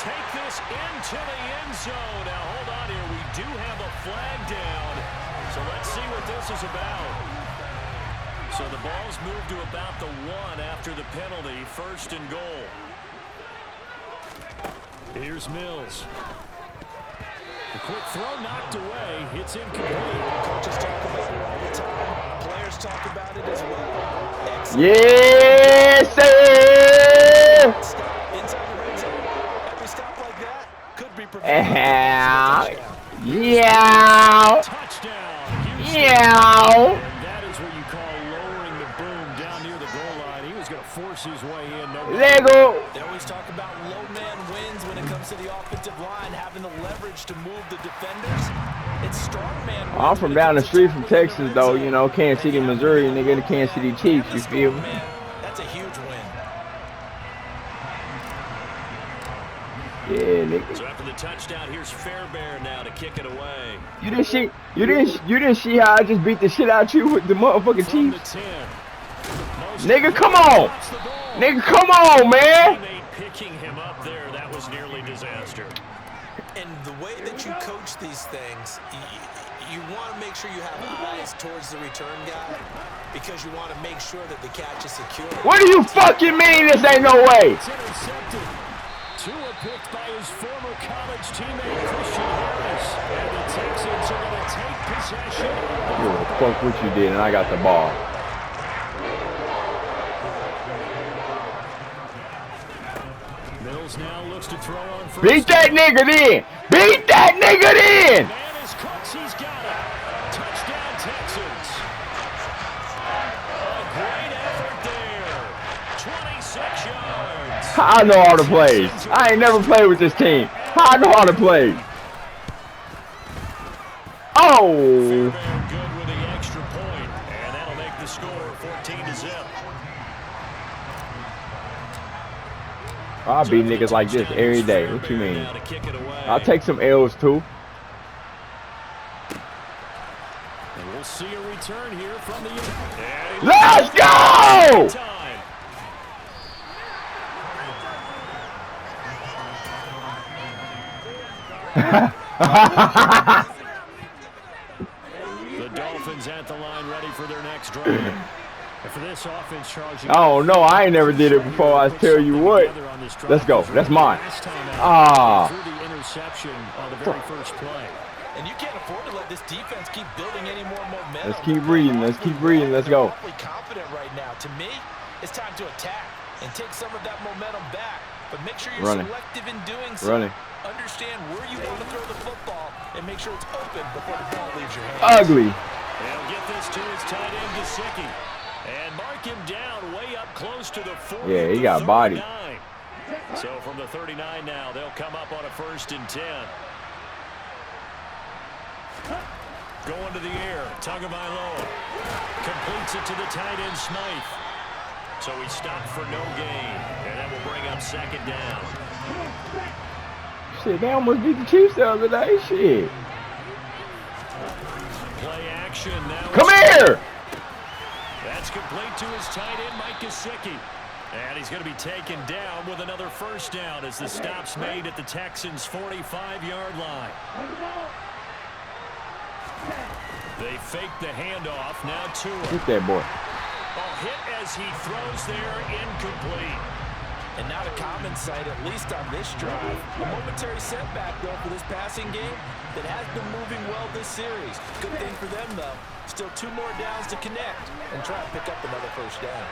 take this into the end zone. Now, hold on here. We do have a flag down. So let's see what this is about. So the ball's moved to about the 1 after the penalty. 1st and goal. Here's Mills. The quick throw knocked away. It's incomplete. Coaches talk about it all the time. Players talk about it as well. Excellent. Yes, sir! Inside the red zone. Every stop like that could be Yeah. touchdown. Yeah. Touchdown. Yeah. And that is what you call lowering the boom down near the goal line. He was going to force his way in. No Lego. They always talk about low man wins when it comes to the offensive line, having the leverage to move the defenders. It's strong man wins. I'm from down the street from Texas, though. You know, Kansas City, Missouri, nigga, the Kansas City Chiefs. You feel me? That's a huge win. Yeah, nigga. So after the touchdown, here's Fairbairn now to kick it away. You didn't see how I just beat the shit out you with the motherfucking From the Chiefs. 10. Nigga, come on. Nigga, come on, man. Teammate picking him up there. That was nearly disaster. And the way that you coach these things, you want to make sure you have eyes towards the return guy because you want to make sure that the catch is secure. What do you fucking mean this ain't no way? It's intercepted. Tua picked by his former college teammate Christian Harris. And the Texans are going to take possession. Yo, fuck what you did, and I got the ball. Mills now looks to throw on first. Beat that nigga then. Beat that nigga then. Man is Cooks. He's got it. Touchdown, Texans. A great effort there. 26 yards. I know how to play. I ain't never played with this team. I know how to play. Oh. Fairbairn good with the extra point, and that'll make the score 14-0. I'll beat niggas like this every day. What you mean? I'll take some L's too. And we'll see a return here from the. Let's go! The Dolphins at the line, ready for their next drive. And for this offense charging. Oh no, I ain't never did it before. I tell you what. Let's go. That's mine. Ah. Through the interception on the very first play. And you can't afford to let this defense keep building any more momentum. Let's keep reading. Let's keep reading. Let's go. They're awfully confident right now. To me, it's time to attack and take some of that momentum back. But make sure you're selective in doing so. Understand where you want to throw the football and make sure it's open before the ball leaves your hands. Ugly. They'll get this to his tight end, Gesicki. And mark him down way up close to the 40. Yeah, he got body. So from the 39 now, they'll come up on a 1st and 10. Going to the air, Tagovailoa completes it to the tight end Smythe. So he stopped for no gain, and that will bring up 2nd down. Shit, they almost beat the Chiefs the other day. Shit. Play action now. Come here. That's complete to his tight end, Mike Gesicki. And he's going to be taken down with another 1st down as the stop's made at the Texans' 45-yard line. They fake the handoff. Now Tua. Hit that boy. Hit as he throws there, incomplete. And not a common sight, at least on this drive. A momentary setback, though, for this passing game that has been moving well this series. Good thing for them, though. Still 2 more downs to connect and try to pick up another 1st down.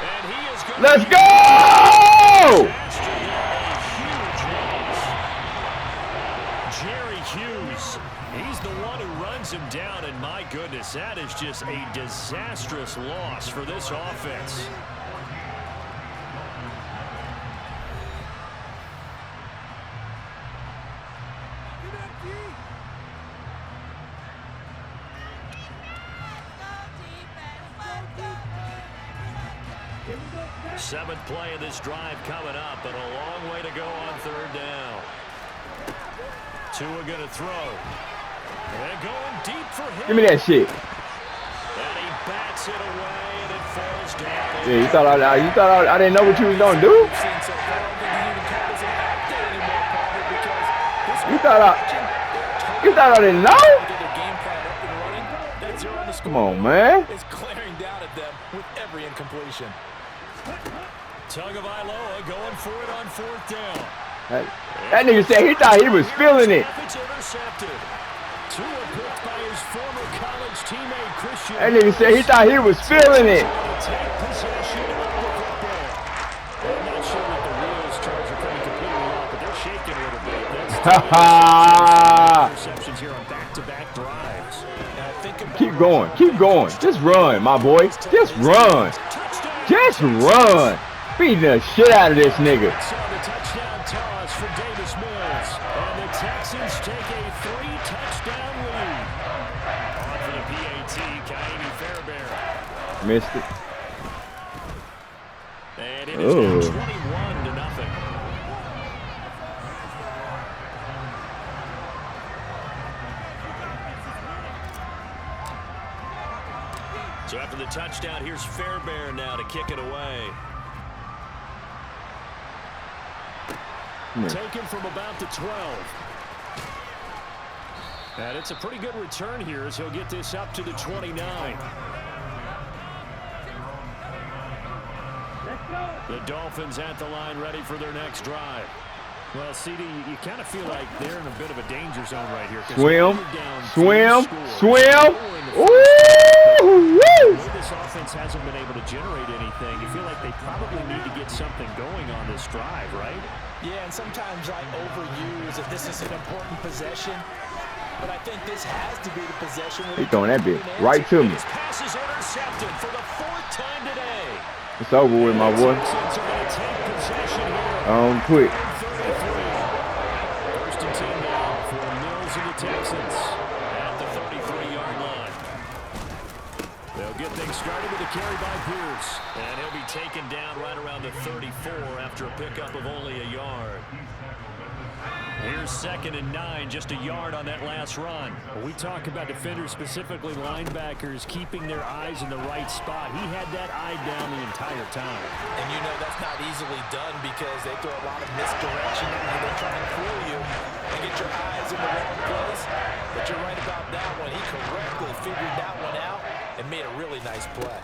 And he is going Let's go! Jerry Hughes, he's the one who runs him down, and my goodness, that is just a disastrous loss for this offense. Seventh play of this drive coming up, but a long way to go on 3rd down. Tua gonna throw. And going deep for him. Give me that shit. And he bats it away, and it falls down Yeah, you thought I didn't know what you was gonna do? You thought I didn't know? Come on, man. It's glaring down at them with every incompletion. Tagovailoa going for it on 4th down. That nigga said he thought he was feeling it. It's intercepted. Tua picked by his former college teammate Christian. That nigga said he thought he was feeling it. Take possession of the football. I'm not sure that the wheels charge are coming completely off, but they're shaking a little bit. That's interceptions here on back-to-back drives. Keep going. Keep going. Just run, my boy. Just run. Just run. Beat the shit out of this nigga. So the touchdown toss for Davis Mills. And the Texans take a 3-touchdown lead. On for the PAT, Kaimi Fairbairn. Missed it. And it is now 21-0. So after the touchdown, here's Fairbairn now to kick it away. Taken from about the 12. And it's a pretty good return here as he'll get this up to the 29. The Dolphins at the line ready for their next drive. Well, CD, you kind of feel like they're in a bit of a danger zone right here. Swim. Ooh, woo! This offense hasn't been able to generate anything. You feel like they probably need to get something going on this drive, right? Yeah, and sometimes I overuse if this is an important possession. But I think this has to be the possession. He's throwing that bitch right to me. This pass is intercepted for the 4th time today. It's over with, my boy. Quick. 1st and 10 now for Mills and the Texans at the 33-yard line. They'll get things started with a carry by Pierce. And he'll be taken down right around the 34 after a pickup of only a yard. Here's 2nd and 9, just a yard on that last run. When we talk about defenders, specifically linebackers, keeping their eyes in the right spot, he had that eye down the entire time. And you know that's not easily done because they throw a lot of misdirection and they try and fool you and get your eyes in the wrong place. But you're right about that one. He correctly figured that one out and made a really nice play.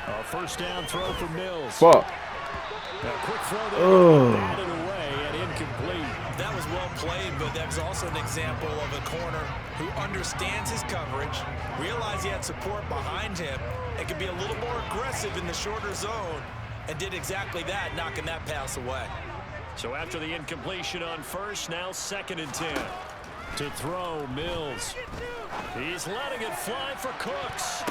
A 1st down throw for Mills. Fuck. A quick throw there, batted away and incomplete. That was well played, but that was also an example of a corner who understands his coverage, realized he had support behind him, and could be a little more aggressive in the shorter zone, and did exactly that, knocking that pass away. So after the incompletion on 1st, now 2nd and 10. To throw, Mills. He's letting it fly for Cooks.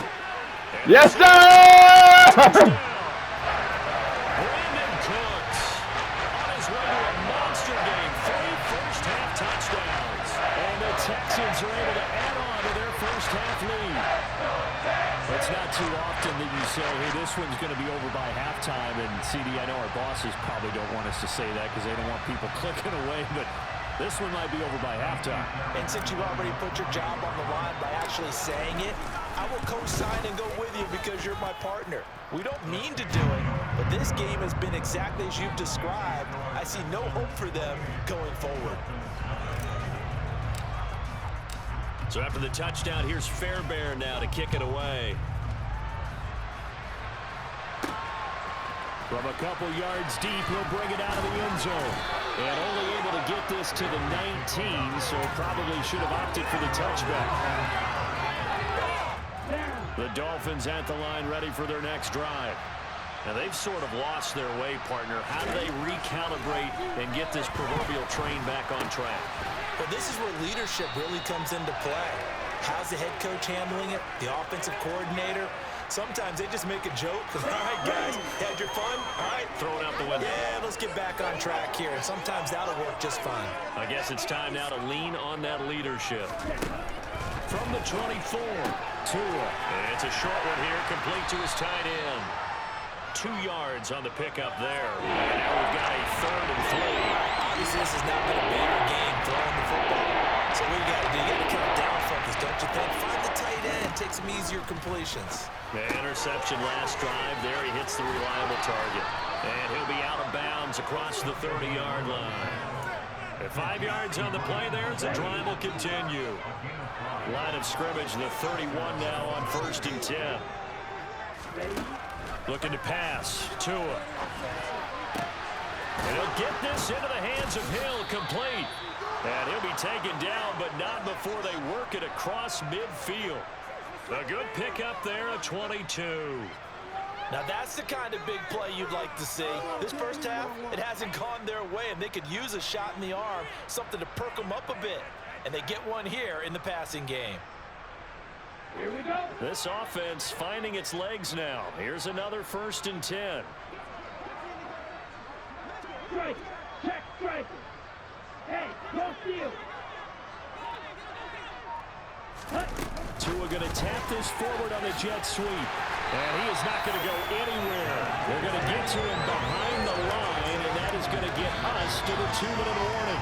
And yes, sir! Texans are able to add on to their first-half lead. It's not too often that you say, hey, this one's going to be over by halftime. And, CD, I know our bosses probably don't want us to say that because they don't want people clicking away, but this one might be over by halftime. And since you already put your job on the line by actually saying it, I will co-sign and go with you because you're my partner. We don't mean to do it, but this game has been exactly as you've described. I see no hope for them going forward. So after the touchdown, here's Fairbairn now to kick it away. From a couple yards deep, he'll bring it out of the end zone. And only able to get this to the 19, so probably should have opted for the touchback. The Dolphins at the line ready for their next drive. Now they've sort of lost their way, partner. How do they recalibrate and get this proverbial train back on track? Well, this is where leadership really comes into play. How's the head coach handling it? The offensive coordinator? Sometimes they just make a joke. All right, guys, had your fun? All right. Throw it out the window. Yeah, let's get back on track here. And sometimes that'll work just fine. I guess it's time now to lean on that leadership. From the 24, Tua. It's a short one here, complete to his tight end. 2 yards on the pickup there. And now we've got a 3rd and 3. Obviously, this has not been a bigger game throwing the football. So what you got to do? You got to kind of down focus, don't you think? Find the tight tight end, take some easier completions. The interception last drive. There he hits the reliable target. And he'll be out of bounds across the 30-yard line. At 5 yards on the play there, the drive will continue. Line of scrimmage, the 31 now on 1st and 10. Looking to pass. Tua. And he'll get this into the hands of Hill, complete. And he'll be taken down, but not before they work it across midfield. A good pickup there at 22. Now that's the kind of big play you'd like to see. This first half, it hasn't gone their way, and they could use a shot in the arm, something to perk them up a bit. And they get one here in the passing game. Here we go. This offense finding its legs now. Here's another 1st and 10. Strike, check, strike. Hey, don't steal. Tua going to tap this forward on the jet sweep. And he is not going to go anywhere. They're going to get to him behind the line, and that is going to get us to the 2-minute warning.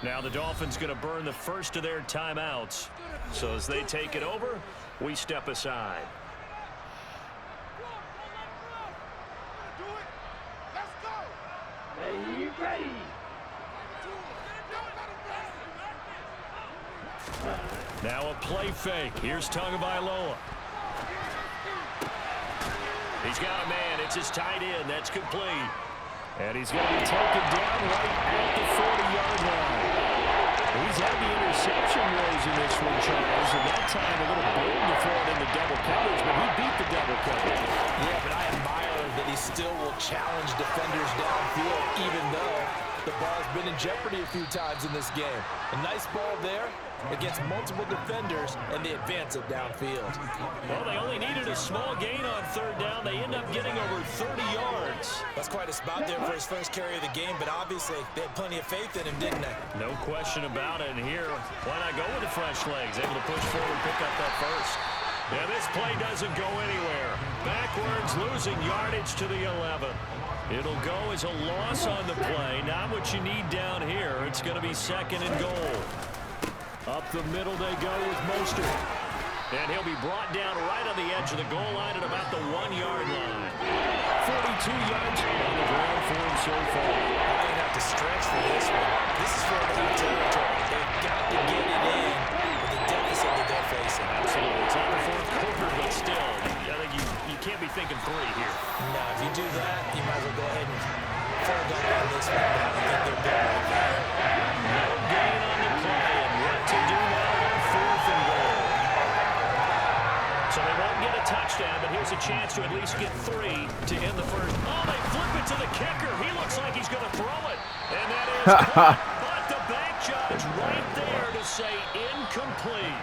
Now the Dolphins going to burn the first of their timeouts. So as they take it over, we step aside. Ready. Now a play fake. Here's Tagovailoa. He's got a man. It's his tight end. That's complete. And he's going to be taken down right at the 40-yard line. He's had the interception woes in this one, Charles, and that time a little bold to throw it into double coverage, but he beat the double coverage. Yeah, but I admire that he still will challenge defenders downfield, even though the ball's been in jeopardy a few times in this game. A nice ball there against multiple defenders, and they advance it downfield. Well, they only needed a small gain on 3rd down. They end up getting over 30 yards. That's quite a spot there for his first carry of the game, but obviously they had plenty of faith in him, didn't they? No question about it. And here, why not go with the fresh legs? Able to push forward, pick up that first. Yeah, this play doesn't go anywhere. Backwards, losing yardage to the 11. It'll go as a loss on the play. Not what you need down here. It's going to be 2nd and goal. Up the middle they go with Mostert. And he'll be brought down right on the edge of the goal line at about the 1-yard line. 42 yards on the ground for him so far. I didn't have to stretch for this one. This is for the territory. They've got to get it in with the deficit that they're facing. Absolutely. It's not the 4th quarter, but still, I think you can't be thinking 3 here. No, if you do that, you might as well go ahead and fold up on this one. I don't think they're good right there. No gain on the play, and what to do now on 4th and goal. So they won't get a touchdown, but here's a chance to at least get 3 to end the first. Oh, they flip it to the kicker. He looks like he's going to throw it. And that is caught. But the bank judge right there to say incomplete.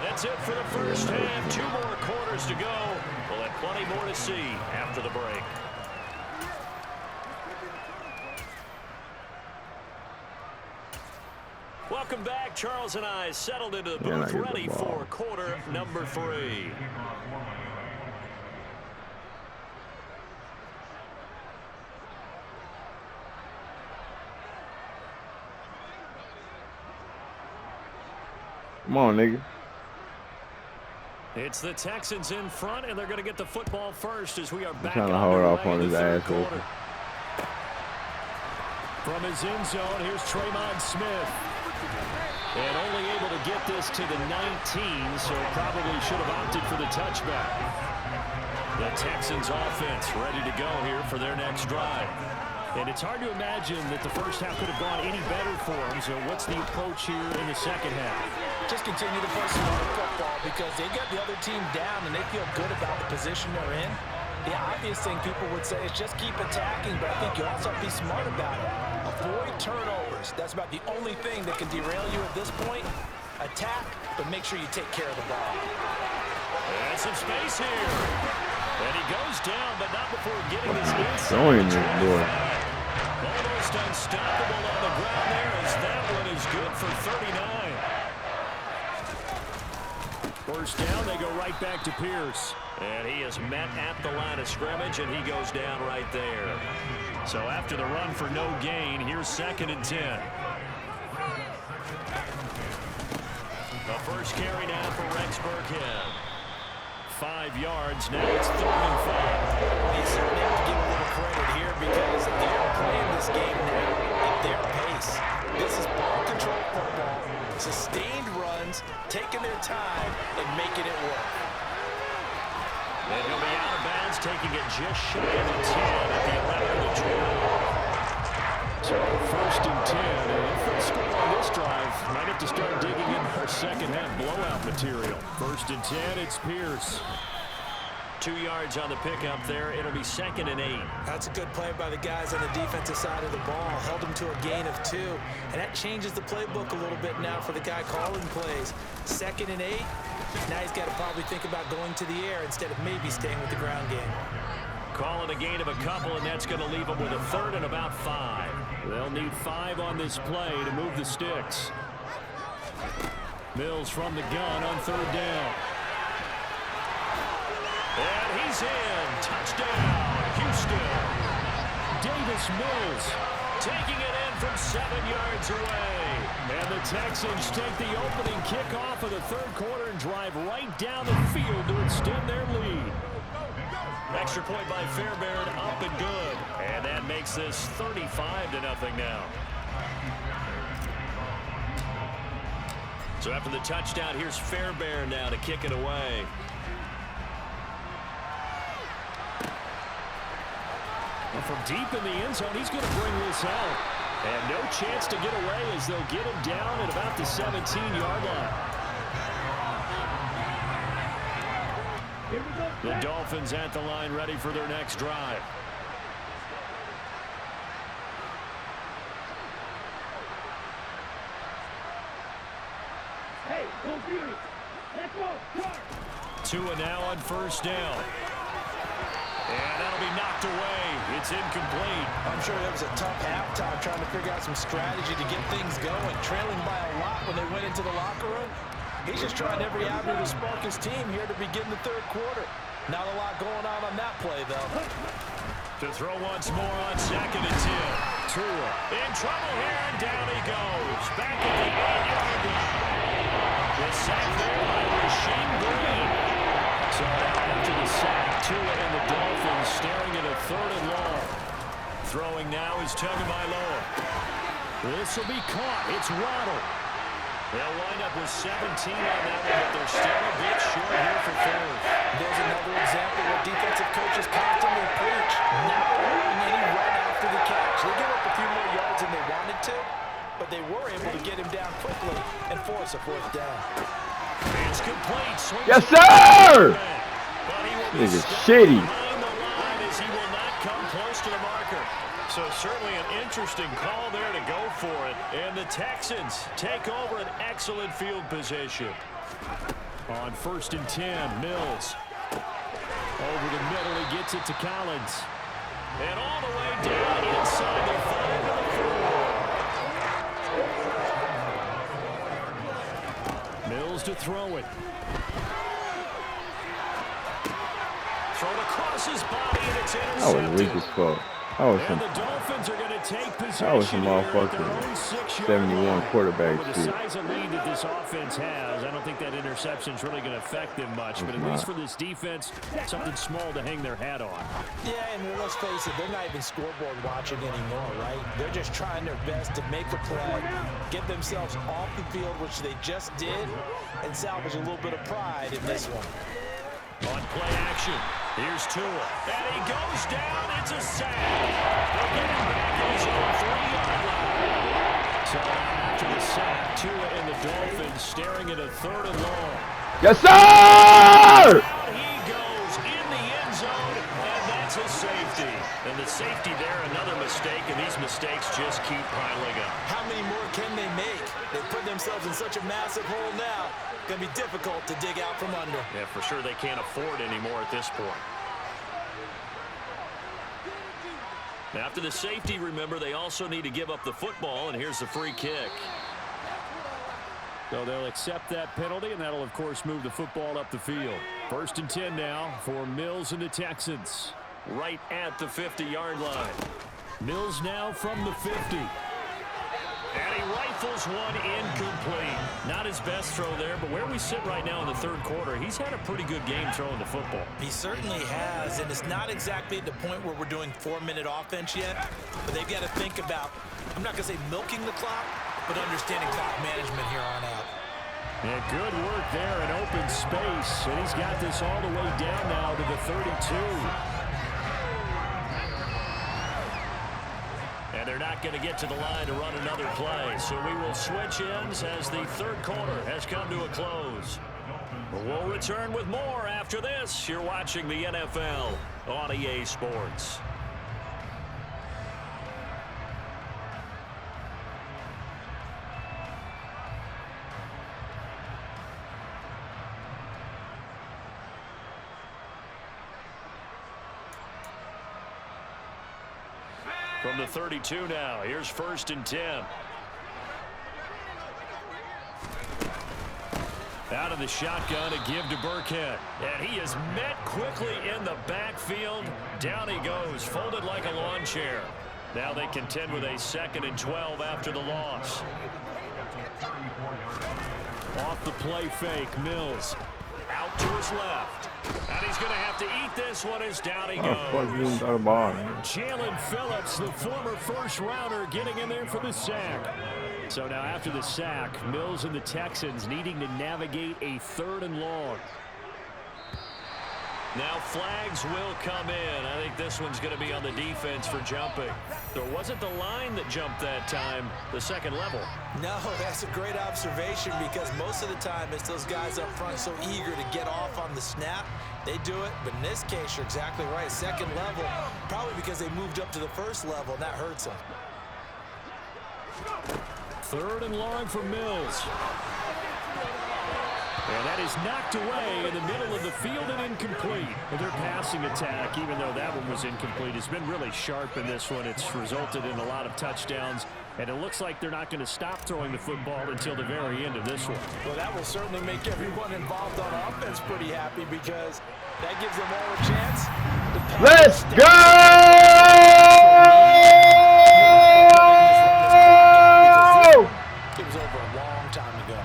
That's it for the first half. 2 more quarters to go. We'll have plenty more to see after the break. Welcome back. Charles and I settled into the booth, ready for quarter number 3. Come on, nigga. It's the Texans in front, and they're going to get the football first as we are back trying to hold off on his ass. From his end zone, here's Traymon Smith. And only able to get this to the 19, so probably should have opted for the touchback. The Texans offense ready to go here for their next drive. And it's hard to imagine that the first half could have gone any better for them. So what's the approach here in the second half? Just continue to play smart football because they got the other team down and they feel good about the position they're in. The obvious thing people would say is just keep attacking, but I think you also have to be smart about it. Avoid turnovers. That's about the only thing that can derail you at this point. Attack, but make sure you take care of the ball. And some space here. And he goes down, but not before getting his inside. Throwing this boy. Almost unstoppable on the ground there, as that one is good for 39. First down, they go right back to Pierce. And he is met at the line of scrimmage, and he goes down right there. So after the run for no gain, here's 2nd and 10. The first carry now for Rex Burkhead. 5 yards, now it's 3rd and 5. They certainly have to give a little credit here because they're playing this game now at their pace. This is ball control football, sustained runs, taking their time, and making it work. And he'll be out of bounds, taking it just shy of the 10 at the 11 of the 12. So 1st and 10, and if they score on this drive, might have to start digging in their second half blowout material. 1st and 10, it's Pierce. 2 yards on the pickup there. It'll be 2nd and 8. That's a good play by the guys on the defensive side of the ball. Held them to a gain of 2. And that changes the playbook a little bit now for the guy calling plays. 2nd and 8. Now he's got to probably think about going to the air instead of maybe staying with the ground game. Calling a gain of a couple, and that's going to leave them with a 3rd and about 5. They'll need 5 on this play to move the sticks. Mills from the gun on 3rd down. And he's in. Touchdown, Houston. Davis Mills taking it in from 7 yards away. And the Texans take the opening kickoff of the 3rd quarter and drive right down the field to extend their lead. Extra point by Fairbairn, up and good. And that makes this 35-0 now. So after the touchdown, here's Fairbairn now to kick it away. And from deep in the end zone, he's going to bring this out. And no chance to get away as they'll get him down at about the 17-yard line. The Dolphins at the line, ready for their next drive. Hey, go Beauty. Let's go. Charge. Tua now on 1st down. And that'll be knocked away. It's incomplete. I'm sure that was a tough halftime trying to figure out some strategy to get things going. Trailing by a lot when they went into the locker room. He's just trying every avenue to spark his team here to begin the 3rd quarter. Not a lot going on that play, though. To throw once more on 2nd and 10. Tua in trouble here, and down he goes. Back at the 8-yard line. The sack there by Rasheem Green. So after the sack, Tua and the Dolphins staring at a 3rd and long. Throwing now is Tagovailoa. This will be caught. It's Waddle. They'll wind up with 17 on that one, but they're still a bit short here for 3rd. There's another example where defensive coaches constantly preach, not allowing any run after the catch. They give up a few more yards than they wanted to, but they were able to get him down quickly and force a 4th down. It's complete. Yes, sir! This is shitty. Behind the line as he will not come close to the marker. So certainly an interesting call there to go for it. And the Texans take over an excellent field position. On 1st and 10, Mills. Over the middle, he gets it to Collins. And all the way down inside the 5 and the 4. Mills to throw it. Thrown across his body, and it's intercepted. That was weak as fuck. And the Dolphins are going to take possession. That was some motherfucking 71 quarterback shit. With the size of lead that this offense has, I don't think that interception is really going to affect them much. But at least for this defense, something small to hang their hat on. Yeah, and let's face it, they're not even scoreboard watching anymore, right? They're just trying their best to make a play, get themselves off the field, which they just did, and salvage a little bit of pride in this one. On play action, here's Tua, and he goes down. It's a sack. They'll get him back in his own 3-yard line. So after the sack, Tua and the Dolphins staring at a 3rd and long. Yes, sir! Out he goes in the end zone, and that's a safety. And the safety there, another mistake, and these mistakes just keep piling up. How many more can they make? They put themselves in such a massive hole now. Going to be difficult to dig out from under. Yeah, for sure they can't afford any more at this point. After the safety, remember, they also need to give up the football, and here's the free kick. So they'll accept that penalty, and that'll, of course, move the football up the field. 1st and 10 now for Mills and the Texans. Right at the 50-yard line. Mills now from the 50. And he rifles one incomplete. Not his best throw there, but where we sit right now in the 3rd quarter, he's had a pretty good game throwing the football. He certainly has, and it's not exactly at the point where we're doing 4-minute offense yet, but they've got to think about, I'm not going to say milking the clock, but understanding clock management here on out. And good work there in open space, and he's got this all the way down now to the 32. And they're not going to get to the line to run another play. So we will switch ends as the 3rd quarter has come to a close. We'll return with more after this. You're watching the NFL on EA Sports. From the 32 now, here's 1st and 10. Out of the shotgun, a give to Burkhead. And he is met quickly in the backfield. Down he goes, folded like a lawn chair. Now they contend with a 2nd and 12 after the loss. Off the play fake, Mills. Out to his left. And he's going to have to eat this one as down he goes. Jalen Phillips, the former 1st-rounder, getting in there for the sack. So now after the sack, Mills and the Texans needing to navigate a 3rd and long. Now flags will come in. I think this one's going to be on the defense for jumping. So it wasn't the line that jumped that time, the 2nd level. No, that's a great observation because most of the time it's those guys up front so eager to get off on the snap. They do it, but in this case, you're exactly right. 2nd level, probably because they moved up to the 1st level, and that hurts them. 3rd and long for Mills. And that is knocked away in the middle of the field and incomplete. But their passing attack, even though that one was incomplete, has been really sharp in this one. It's resulted in a lot of touchdowns. And it looks like they're not going to stop throwing the football until the very end of this one. Well, that will certainly make everyone involved on offense pretty happy because that gives them all a chance to pass. Let's go! It was over a long time ago.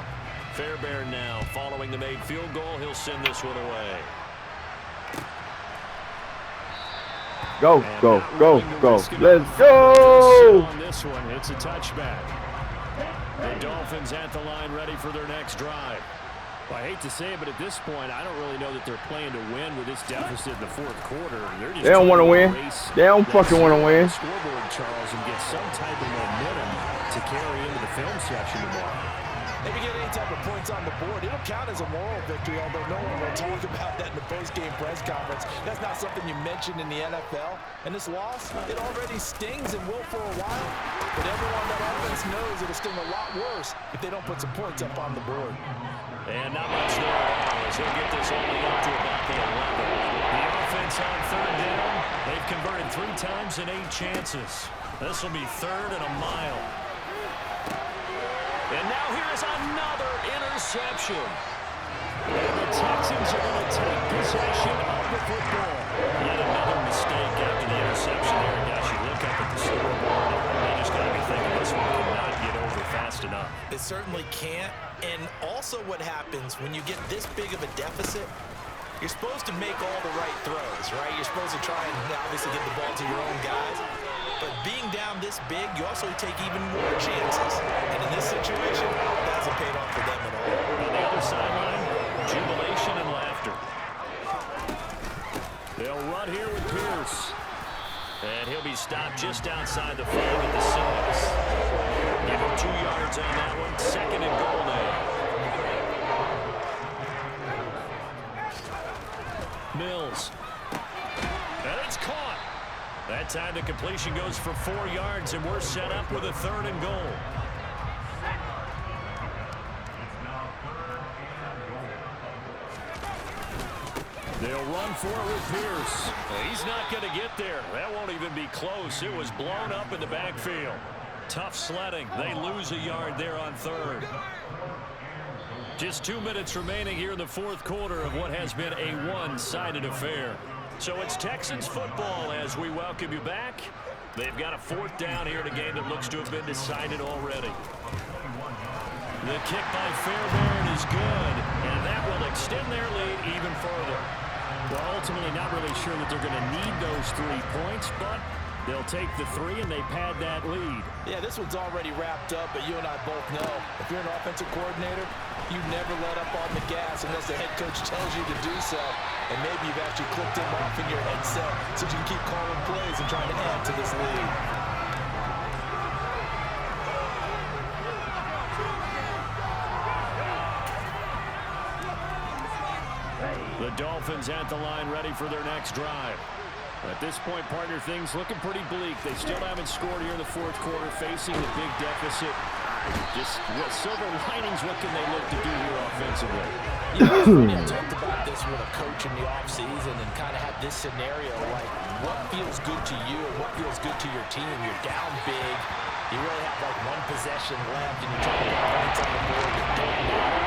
Fairbairn now following the made field goal. He'll send this one away. Go, go, go, go. Let's go! On this one, it's a touchback. The Dolphins at the line ready for their next drive. Well, I hate to say it, but at this point, I don't really know that they're playing to win with this deficit in the 4th quarter. They don't want to win. They don't fucking want to win. Scoreboard, Charles, and get some type of momentum to carry into the film section tomorrow. If you get any type of points on the board, it'll count as a moral victory, although no one will talk about that in the post-game press conference. That's not something you mentioned in the NFL. And this loss, it already stings and will for a while. But everyone that offense knows it'll sting a lot worse if they don't put some points up on the board. And not much there at all as he'll get this only up to about the 11. The offense on 3rd down. They've converted 3 times in 8 chances. This will be 3rd and a mile. And now here's another interception. And the Texans are going to take possession of the football. Yet another mistake after the interception there. Gosh, you look up at the scoreboard, they just got to be thinking this one cannot get over fast enough. It certainly can't. And also what happens when you get this big of a deficit, you're supposed to make all the right throws, right? You're supposed to try and obviously get the ball to your own guys. But being down this big, you also take even more chances. And in this situation, that hasn't paid off for them at all. On the other sideline, jubilation and laughter. They'll run here with Pierce. And he'll be stopped just outside the 5 at the 6. Give him 2 yards on that one. 2nd and goal now. Mills. And it's caught. That time the completion goes for 4 yards, and we're set up with a 3rd and goal. They'll run for it with Pierce. He's not going to get there. That won't even be close. It was blown up in the backfield. Tough sledding. They lose a yard there on third. Just 2 minutes remaining here in the fourth quarter of what has been a one-sided affair. So it's Texans football as we welcome you back. They've got a fourth down here in a game that looks to have been decided already. The kick by Fairbairn is good, and that will extend their lead even further. Well, ultimately not really sure that they're going to need those 3 points, but they'll take the 3 and they pad that lead. Yeah, this one's already wrapped up, but you and I both know if you're an offensive coordinator, you never let up on the gas unless the head coach tells you to do so. And maybe you've actually clicked him off in your headset so you can keep calling plays and trying to add to this lead. The Dolphins at the line ready for their next drive. At this point, partner, things looking pretty bleak. They still haven't scored here in the fourth quarter, facing the big deficit. Just what silver linings, what can they look to do here offensively? You know, it's funny, I talked about this with a coach in the offseason and kind of had this scenario, like what feels good to you and what feels good to your team. You're down big. You really have like one possession left and you're trying to get points on the board that don't matter.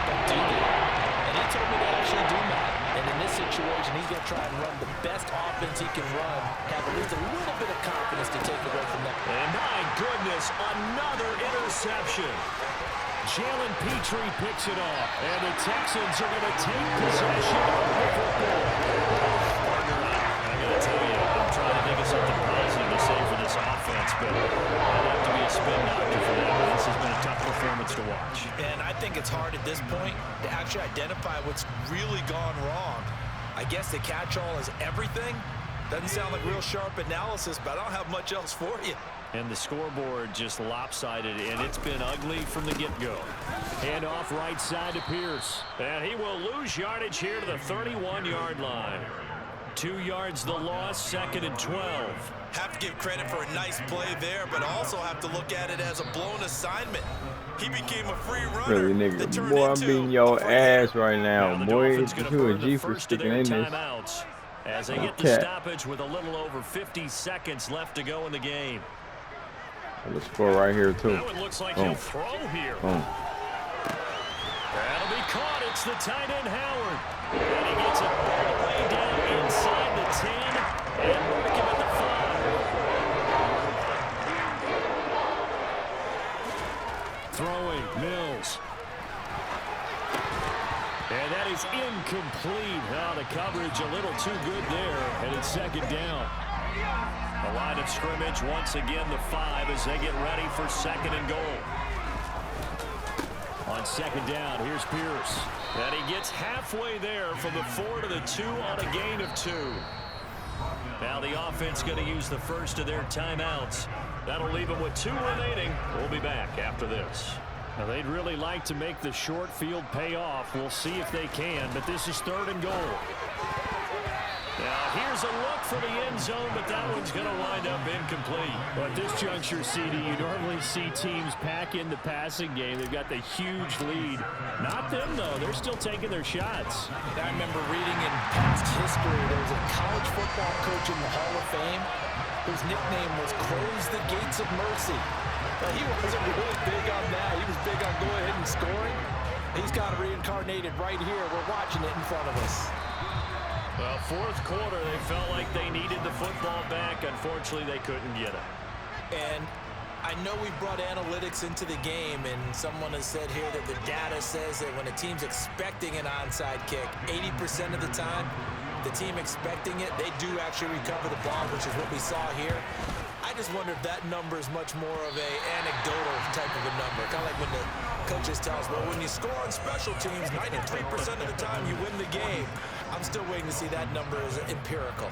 But do that. And he told me to actually do that. And in this situation, he's going to try and run the best offense he can run, have at least a little bit of confidence to take away from that. And my goodness, another interception. Jalen Petrie picks it off, and the Texans are going to take possession of the football. Partner, I got to tell you, I'm trying to think of something positive to say for this offense, but I'd have to be a spin doctor for that. But this has been a tough performance to watch. And I think it's hard at this point to actually identify what's really gone wrong. I guess the catch-all is everything. Doesn't sound like real sharp analysis, but I don't have much else for you. And the scoreboard just lopsided, and it's been ugly from the get-go. Hand off right side to Pierce. And he will lose yardage here to the 31-yard line. 2 yards the loss, 2nd and 12. Have to give credit for a nice play there, but also have to look at it as a blown assignment. He became a free runner. Really, nigga. Boy, I'm beating your ass right now, boy. You and G for sticking in this. As they get the stoppage with a little over 50 seconds left to go in the game. Let's score right here, too. Now it looks like he'll throw here. That'll be caught. It's the tight end, Howard. And he gets it all the way down inside the 10 and working at the 5. Throwing, Mills. And that is incomplete. Oh, the coverage a little too good there. And it's 2nd down. The line of scrimmage, once again, the 5 as they get ready for 2nd and goal. On 2nd down, here's Pierce. And he gets halfway there from the 4 to the 2 on a gain of 2. Now the offense going to use the first of their timeouts. That'll leave them with 2 remaining. We'll be back after this. Now they'd really like to make the short field pay off. We'll see if they can, but this is 3rd and goal. Now, here's a look for the end zone, but that one's going to wind up incomplete. But at this juncture, CD, you normally see teams pack in the passing game. They've got the huge lead. Not them, though. They're still taking their shots. I remember reading in past history, there was a college football coach in the Hall of Fame whose nickname was Close the Gates of Mercy. But he wasn't really big on that. He was big on go ahead and scoring. He's got reincarnated right here. We're watching it in front of us. Well, fourth quarter, they felt like they needed the football back. Unfortunately, they couldn't get it. And I know we brought analytics into the game, and someone has said here that the data says that when a team's expecting an onside kick, 80% of the time, the team expecting it, they do actually recover the ball, which is what we saw here. I just wonder if that number is much more of a anecdotal type of a number. Kind of like when the coaches tell us, well, when you score on special teams, 93% of the time you win the game. I'm still waiting to see that number as empirical.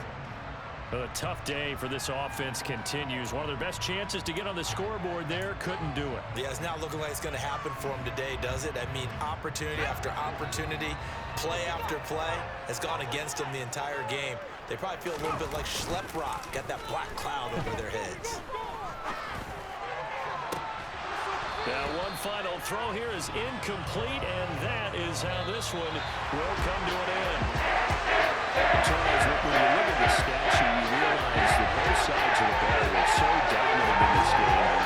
Well, a tough day for this offense continues. One of their best chances to get on the scoreboard there, couldn't do it. Yeah, it's not looking like it's going to happen for them today, does it? I mean, opportunity after opportunity, play after play has gone against them the entire game. They probably feel a little bit like Schlepp-Rock, got that black cloud over their heads. Now one final throw here is incomplete, and that is how this one will come to an end. Charles, when you look at the stat sheet, you realize that both sides of the ball were so dominant in this game.